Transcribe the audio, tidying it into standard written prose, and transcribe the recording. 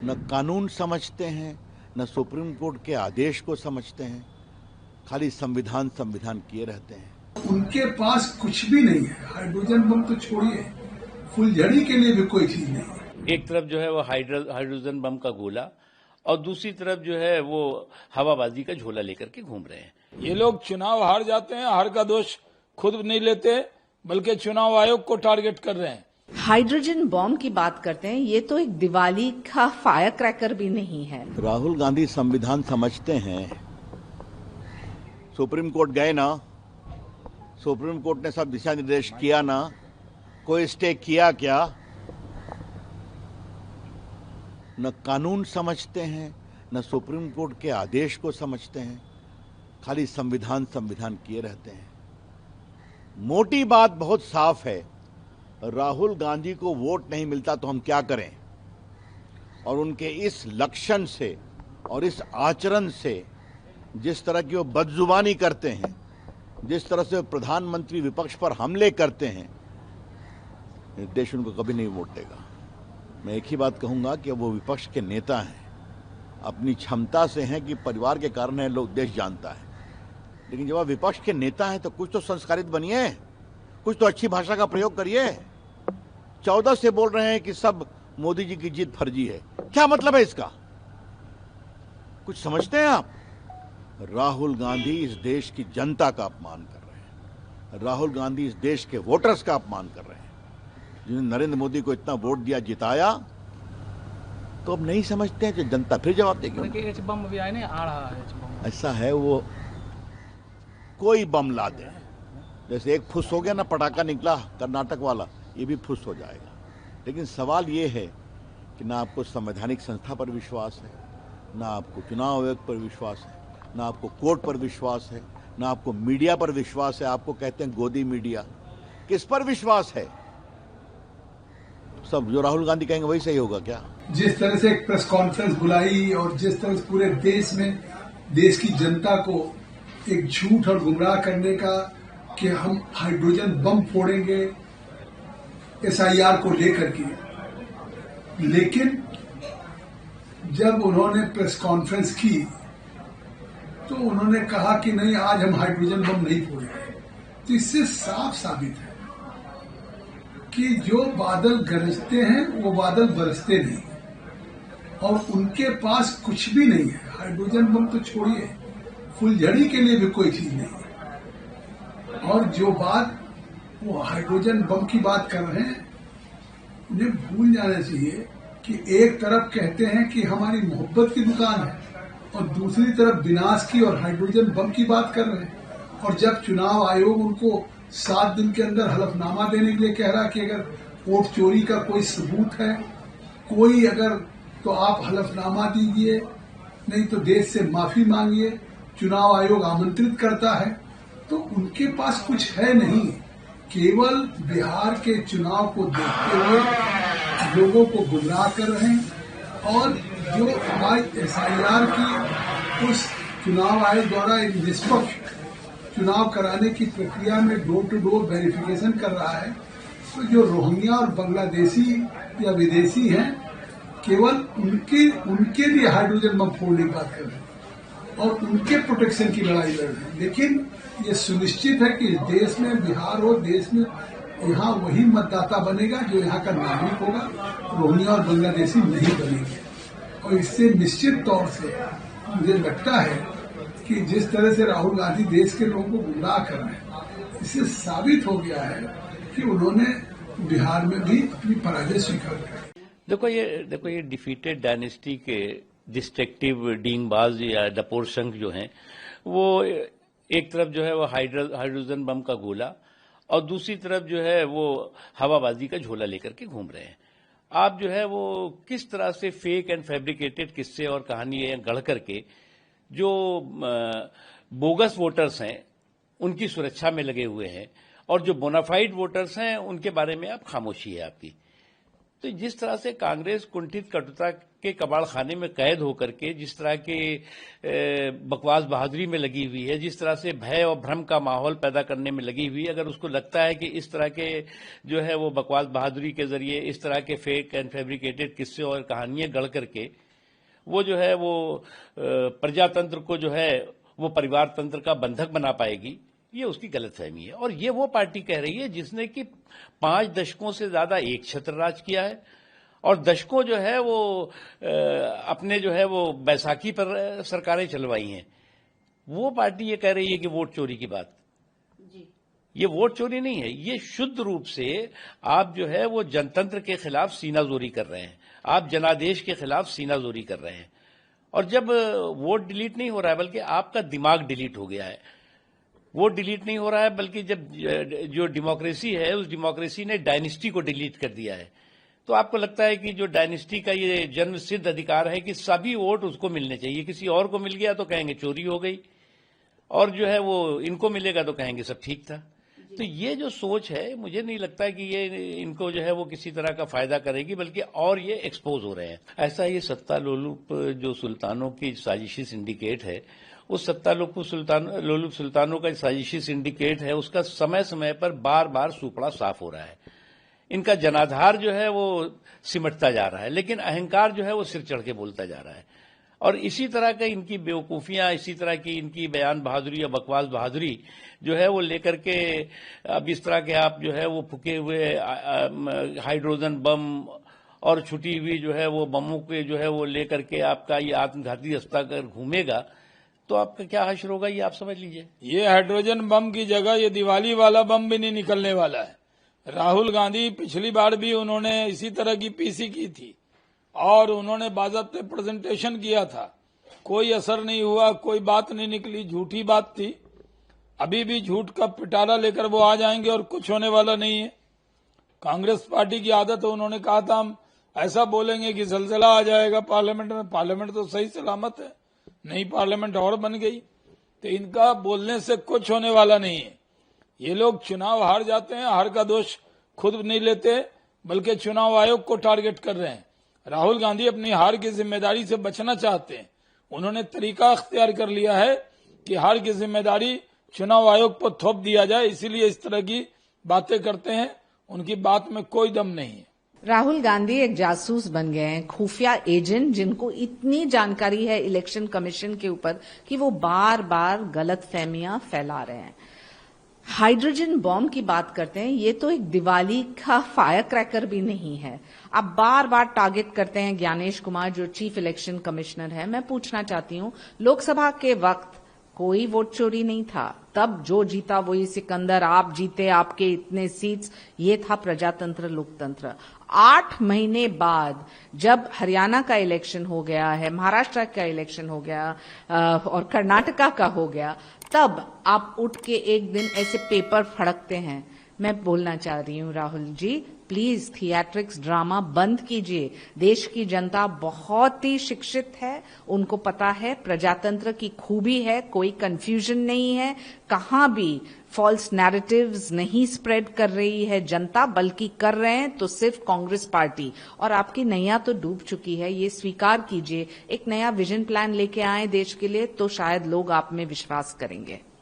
न कानून समझते हैं, न सुप्रीम कोर्ट के आदेश को समझते हैं, खाली संविधान संविधान किए रहते हैं। उनके पास कुछ भी नहीं है। हाइड्रोजन बम तो छोड़िए, फुलझड़ी के लिए भी कोई चीज नहीं है। एक तरफ जो है वो हाइड्रोजन बम का गोला और दूसरी तरफ जो है वो हवाबाजी का झोला लेकर के घूम रहे हैं। ये लोग चुनाव हार जाते हैं, हार का दोष खुद नहीं लेते बल्कि चुनाव आयोग को टारगेट कर रहे हैं। हाइड्रोजन बॉम्ब की बात करते हैं, ये तो एक दिवाली का फायर क्रैकर भी नहीं है। राहुल गांधी संविधान समझते हैं। सुप्रीम कोर्ट गए ना, सुप्रीम कोर्ट ने सब दिशा निर्देश किया ना, कोई स्टे किया क्या? न कानून समझते हैं, न सुप्रीम कोर्ट के आदेश को समझते हैं, खाली संविधान संविधान किए रहते हैं। मोटी बात बहुत साफ है, राहुल गांधी को वोट नहीं मिलता तो हम क्या करें? और उनके इस लक्षण से और इस आचरण से, जिस तरह की वो बदजुबानी करते हैं, जिस तरह से प्रधानमंत्री विपक्ष पर हमले करते हैं, देश उनको कभी नहीं वोट देगा। मैं एक ही बात कहूंगा कि वो विपक्ष के नेता हैं, अपनी क्षमता से हैं कि परिवार के कारण है, लोग देश जानता है, लेकिन जब आप विपक्ष के नेता हैं तो कुछ तो संस्कारित बनिए, कुछ तो अच्छी भाषा का प्रयोग करिए। 14 से बोल रहे हैं कि सब मोदी जी की जीत फर्जी है, क्या मतलब है इसका? कुछ समझते हैं आप? राहुल गांधी इस देश की जनता का अपमान कर रहे हैं। राहुल गांधी इस देश के वोटर्स का अपमान कर रहे हैं, जिन्होंने नरेंद्र मोदी को इतना वोट दिया, जिताया। तो अब नहीं समझते हैं तो जनता फिर जवाब देगी। बम भी आए आ रहा है। ऐसा है, वो कोई बम ला दे, जैसे एक फुस हो गया ना, पटाखा निकला कर्नाटक वाला, ये भी फुस हो जाएगा। लेकिन सवाल ये है कि ना आपको संवैधानिक संस्था पर विश्वास है, ना आपको चुनाव आयोग पर विश्वास है, ना आपको कोर्ट पर विश्वास है, ना आपको मीडिया पर विश्वास है। आपको कहते हैं गोदी मीडिया, किस पर विश्वास है? सब जो राहुल गांधी कहेंगे वही सही होगा क्या? जिस तरह से एक प्रेस कॉन्फ्रेंस बुलाई और जिस तरह से पूरे देश में देश की जनता को एक झूठ और गुमराह करने का कि हम हाइड्रोजन बम फोड़ेंगे एसआईआर को लेकर के, लेकिन जब उन्होंने प्रेस कॉन्फ्रेंस की तो उन्होंने कहा कि नहीं, आज हम हाइड्रोजन बम नहीं फोड़ेंगे। तो इससे साफ साबित है कि जो बादल गरजते हैं वो बादल बरसते नहीं, और उनके पास कुछ भी नहीं है। हाइड्रोजन बम तो छोड़िए, फुलझड़ी के लिए भी कोई चीज नहीं है। और जो बात वो हाइड्रोजन बम की बात कर रहे हैं, उन्हें भूल जाना चाहिए कि एक तरफ कहते हैं कि हमारी मोहब्बत की दुकान है और दूसरी तरफ विनाश की और हाइड्रोजन बम की बात कर रहे हैं। और जब चुनाव आयोग उनको 7 दिन के अंदर हलफनामा देने के लिए कह रहा कि अगर वोट चोरी का कोई सबूत है, कोई अगर, तो आप हलफनामा दीजिए, नहीं तो देश से माफी मांगिए, चुनाव आयोग आमंत्रित करता है। तो उनके पास कुछ है नहीं, केवल बिहार के चुनाव को देखते हुए लोगों को गुमराह कर रहे हैं। और जो हमारी एसआईआर की उस चुनाव आयोग द्वारा एक निष्पक्ष चुनाव कराने की प्रक्रिया में डोर टू डोर वेरिफिकेशन कर रहा है, तो जो रोहिंग्या और बांग्लादेशी या विदेशी हैं, केवल उनके लिए हाइड्रोजन बम फोड़ने की बात कर रहे हैं और उनके प्रोटेक्शन की लड़ाई लड़ रहे हैं। लेकिन ये सुनिश्चित है कि देश में, बिहार हो, देश में यहाँ वही मतदाता बनेगा जो यहाँ का नागरिक होगा, रोहिंग्या और बांग्लादेशी नहीं बनेंगे। और इससे निश्चित तौर से मुझे लगता है कि जिस तरह से राहुल गांधी देश के लोगों को गुमराह कर रहे हैं, इससे साबित हो गया है कि उन्होंने बिहार में भी अपनी पराजय स्वीकार की। देखो ये डिफीटेड डायनेस्टी के डिस्ट्रक्टिव डींगबाज या डपोर संघ जो हैं, वो एक तरफ जो है वो हाइड्रोजन बम का गोला और दूसरी तरफ जो है वो हवाबाजी का झोला लेकर के घूम रहे हैं। आप जो है वो किस तरह से फेक एंड फैब्रिकेटेड किस्से और कहानियां गढ़ करके जो बोगस वोटर्स हैं उनकी सुरक्षा में लगे हुए हैं, और जो बोनाफाइड वोटर्स हैं उनके बारे में आप खामोशी है आपकी। तो जिस तरह से कांग्रेस कुंठित कटुता के कबाड़ खाने में कैद होकर के जिस तरह के बकवास बहादुरी में लगी हुई है, जिस तरह से भय और भ्रम का माहौल पैदा करने में लगी हुई है, अगर उसको लगता है कि इस तरह के जो है वो बकवास बहादुरी के जरिए इस तरह के फेक एंड फैब्रिकेटेड किस्से और कहानियां गढ़ करके वो जो है वो प्रजातंत्र को जो है वो परिवार तंत्र का बंधक बना पाएगी, ये उसकी गलतफहमी है। और ये वो पार्टी कह रही है जिसने कि 5 दशकों से ज्यादा एक छत्र राज किया है और दशकों जो है वो अपने जो है वो बैसाखी पर सरकारें चलवाई हैं। वो पार्टी ये कह रही है कि वोट चोरी की बात। ये वोट चोरी नहीं है, ये शुद्ध रूप से आप जो है वो जनतंत्र के खिलाफ सीनाजोरी कर रहे हैं, आप जनादेश के खिलाफ सीनाजोरी कर रहे हैं। और जब वोट डिलीट नहीं हो रहा है बल्कि आपका दिमाग डिलीट हो गया है, वोट डिलीट नहीं हो रहा है बल्कि जब जो डेमोक्रेसी है उस डेमोक्रेसी ने डायनेस्टी को डिलीट कर दिया है, तो आपको लगता है कि जो डायनेस्टी का ये जन्म सिद्ध अधिकार है कि सभी वोट उसको मिलने चाहिए, किसी और को मिल गया तो कहेंगे चोरी हो गई और जो है वो इनको मिलेगा तो कहेंगे सब ठीक था। तो ये जो सोच है मुझे नहीं लगता है कि ये इनको जो है वो किसी तरह का फायदा करेगी, बल्कि और ये एक्सपोज हो रहे हैं। ऐसा ये सत्ता लोलुप जो सुल्तानों की साजिशी सिंडिकेट है, उस सत्ता लोलुप सुल्तानों का साजिशी सिंडिकेट है, उसका समय समय पर बार बार सूपड़ा साफ हो रहा है। इनका जनाधार जो है वो सिमटता जा रहा है, लेकिन अहंकार जो है वो सिर चढ़ के बोलता जा रहा है। और इसी तरह का इनकी बेवकूफियां, इसी तरह की इनकी बयान बहादुरी या बकवास बहादुरी जो है वो लेकर के अब इस तरह के आप जो है वो फूके हुए हाइड्रोजन बम और छुटी हुई जो है वो बमों के जो है वो लेकर के आपका ये आत्मघाती रास्ता कर घूमेगा तो आपका क्या हश्र होगा ये आप समझ लीजिए। ये हाइड्रोजन बम की जगह ये दिवाली वाला बम भी नहीं निकलने वाला है। राहुल गांधी पिछली बार भी उन्होंने इसी तरह की पीसी की थी और उन्होंने बाज़ाब्ते प्रेजेंटेशन किया था, कोई असर नहीं हुआ, कोई बात नहीं निकली, झूठी बात थी। अभी भी झूठ का पिटारा लेकर वो आ जाएंगे और कुछ होने वाला नहीं है। कांग्रेस पार्टी की आदत है, उन्होंने कहा था हम ऐसा बोलेंगे कि जलजला आ जाएगा पार्लियामेंट में। पार्लियामेंट तो सही सलामत है, नई पार्लियामेंट और बन गई, तो इनका बोलने से कुछ होने वाला नहीं है। ये लोग चुनाव हार जाते हैं, हार का दोष खुद नहीं लेते बल्कि चुनाव आयोग को टारगेट कर रहे हैं। राहुल गांधी अपनी हार की जिम्मेदारी से बचना चाहते हैं, उन्होंने तरीका अख्तियार कर लिया है कि हार की जिम्मेदारी चुनाव आयोग पर थोप दिया जाए, इसीलिए इस तरह की बातें करते हैं। उनकी बात में कोई दम नहीं है। राहुल गांधी एक जासूस बन गए हैं, खुफिया एजेंट, जिनको इतनी जानकारी है इलेक्शन कमीशन के ऊपर कि वो बार बार गलतफहमियां फैला रहे हैं। हाइड्रोजन बॉम्ब की बात करते हैं, ये तो एक दिवाली का फायर क्रैकर भी नहीं है। आप बार बार टारगेट करते हैं ज्ञानेश कुमार जो चीफ इलेक्शन कमिश्नर है। मैं पूछना चाहती हूं, लोकसभा के वक्त कोई वोट चोरी नहीं था, तब जो जीता वही सिकंदर, आप जीते, आपके इतने सीट्स, ये था प्रजातंत्र लोकतंत्र। 8 महीने बाद जब हरियाणा का इलेक्शन हो गया है, महाराष्ट्र का इलेक्शन हो गया और कर्नाटका का हो गया, तब आप उठ के एक दिन ऐसे पेपर फड़कते हैं। मैं बोलना चाह रही हूं Rahul ji, please theatrics drama बंद कीजिए। देश की जनता बहुत ही शिक्षित है, उनको पता है प्रजातंत्र की खूबी है, कोई कंफ्यूजन नहीं है, कहां भी फॉल्स नैरेटिव्स नहीं स्प्रेड कर रही है जनता, बल्कि कर रहे हैं तो सिर्फ कांग्रेस पार्टी। और आपकी नैया तो डूब चुकी है, ये स्वीकार कीजिए। एक नया विजन प्लान लेके आए देश के लिए तो शायद लोग आप में विश्वास करेंगे।